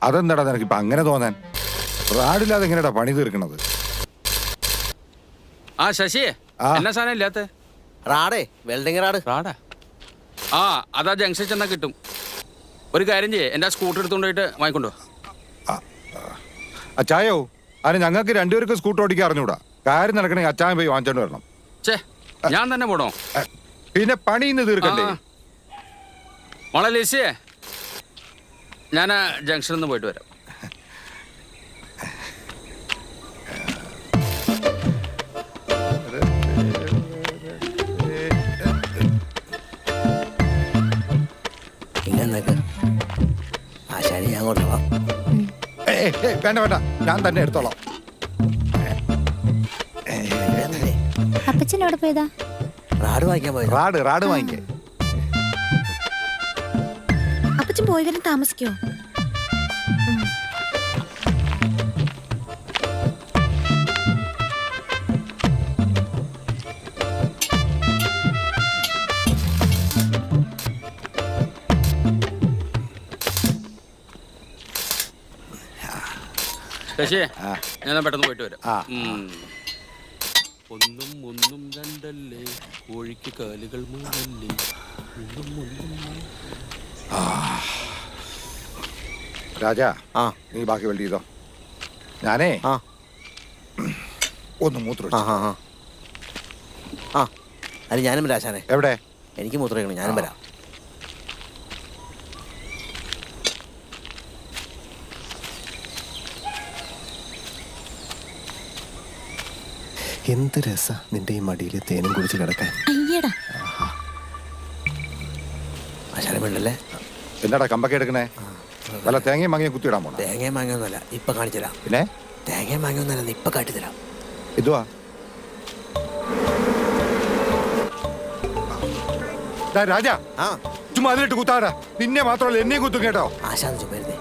അതെന്താടാ നിനക്കിപ്പോ അങ്ങനെ തോന്നാൻ? റാഡില്ലാതെ എങ്ങനെയാ പണി തീർക്കണത്? ശശി എന്നാ സാധനം ഇല്ലാത്ത റാഡേ, വെൽഡിംഗ് റാഡ്. റാഡാ? അതാ ജംഗ്ഷൻ ചെന്നാ കിട്ടും. ഒരു കാര്യം ചെയ്യേ, എൻ്റെ സ്കൂട്ടർ എടുത്തുകൊണ്ടുപോയിട്ട് വാങ്ങിക്കൊണ്ടോ. അച്ചായോ, അതിന് ഞങ്ങൾക്ക് രണ്ടുപേർക്ക് സ്കൂട്ടർ ഓടിക്കാൻ അറിഞ്ഞൂടാ. കാര്യം നടക്കണമെങ്കിൽ അച്ചായം പോയി വാങ്ങിച്ചോണ്ട് വരണം. ഞാൻ തന്നെ പോണോ? പിന്നെ പണി ഇന്ന് തീർക്കണ്ടേ? മോളെ ലിസിയേ, ഞാൻ ജംഗ്ഷനിൽ നിന്ന് പോയിട്ട് വരാം. ആശാരി ഞാൻ കൊണ്ടുപോവാം. വേണ്ട വേണ്ട, ഞാൻ തന്നെ എടുത്തോളാം. അപ്പച്ചൻ എവിടെ പോയതാ? റാഡ് വാങ്ങിക്കാൻ പോയത്. റാഡ് വാങ്ങിക്കേ. അപ്പച്ചൻ പോയി വരാൻ താമസിക്കോ? ശശി, ഞാൻ പെട്ടെന്ന് പോയിട്ട് വരാം. ഒന്നും രണ്ടല്ലേ, കോഴിക്ക് കാലുകൾ മൂന്നല്ലേ. രാജാ, നീ ബാക്കി വെൽഡ് ചെയ്തോ. ഞാനേ ഒന്ന് മൂത്രം. അത് ഞാനും വരാം ആശാനെ. എവിടെ? എനിക്ക് മൂത്രം ഞാനും വരാം. എന്ത് രസ നിന്റെ ഈ മടിയിൽ തേനും കുടിച്ച് കിടക്കാൻ. ആശാനെ വേണ്ടല്ലേ? എന്താടാ കമ്പൊക്കെ എടുക്കണേ? വല്ല തേങ്ങയും മാങ്ങയും കുത്തിയിടാൻ പോണോ? തേങ്ങയും മാങ്ങയൊന്നുമല്ല, ഇപ്പൊ കാണിച്ചുതരാം. പിന്നെ തേങ്ങയും മാങ്ങയൊന്നുമല്ല, ഇപ്പൊ കാട്ടിത്തരാം. ഇതുവാ രാജാ, ചുമ്മാ അതിലിട്ട് കുത്താടാ. നിന്നെ മാത്രമല്ല എന്നെയും കുത്തും കേട്ടോ. ആശാൻ ചുമരുന്നേ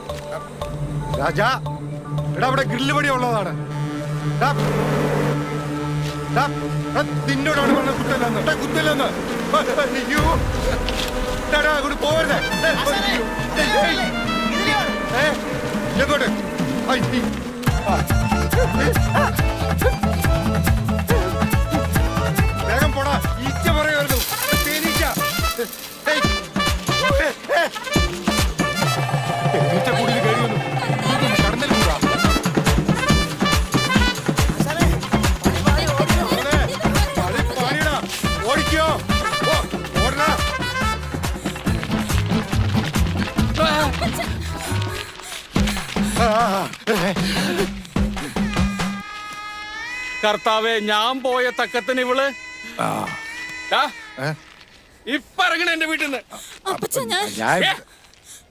രാജാ. എടാ, അവിടെ ഗ്രില്ല് പണി ഉള്ളതാണ്. നിന്നോടാണ് പറഞ്ഞ കുത്തല്ലെന്ന്. കുത്തല്ലെന്ന് പോവരുത്. എങ്ങോട്ട്? വേഗം പോടാ. ഈച്ച പറയുമായിരുന്നു. തേനീച്ച കൂടി കയറി വന്നു. കടന്നൽ കൂടാ. ഓടിക്കോ, ഓടണ. കർത്താവേ, ഞാൻ പോയ തക്കത്തിന് ഇവള് ഇപ്പൊ ഇറങ്ങണ എന്റെ വീട്ടിൽ നിന്ന്.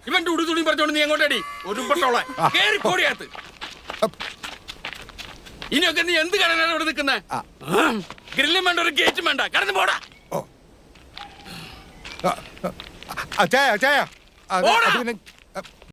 ഇവന്റെ ഉടു തുണി പറഞ്ഞോണ്ട് നീ എങ്ങോട്ടടി? ഒരു പെട്ടോളെ കേറി പോടിയകത്ത്. ഇനിയൊക്കെ നീ എന്ത് കടനാണ് ഇവിടെ നിൽക്കുന്നേ? ഗ്രില്ലും വേണ്ട, ഒരു ഗേറ്റും വേണ്ട, കടന്നു പോടാ.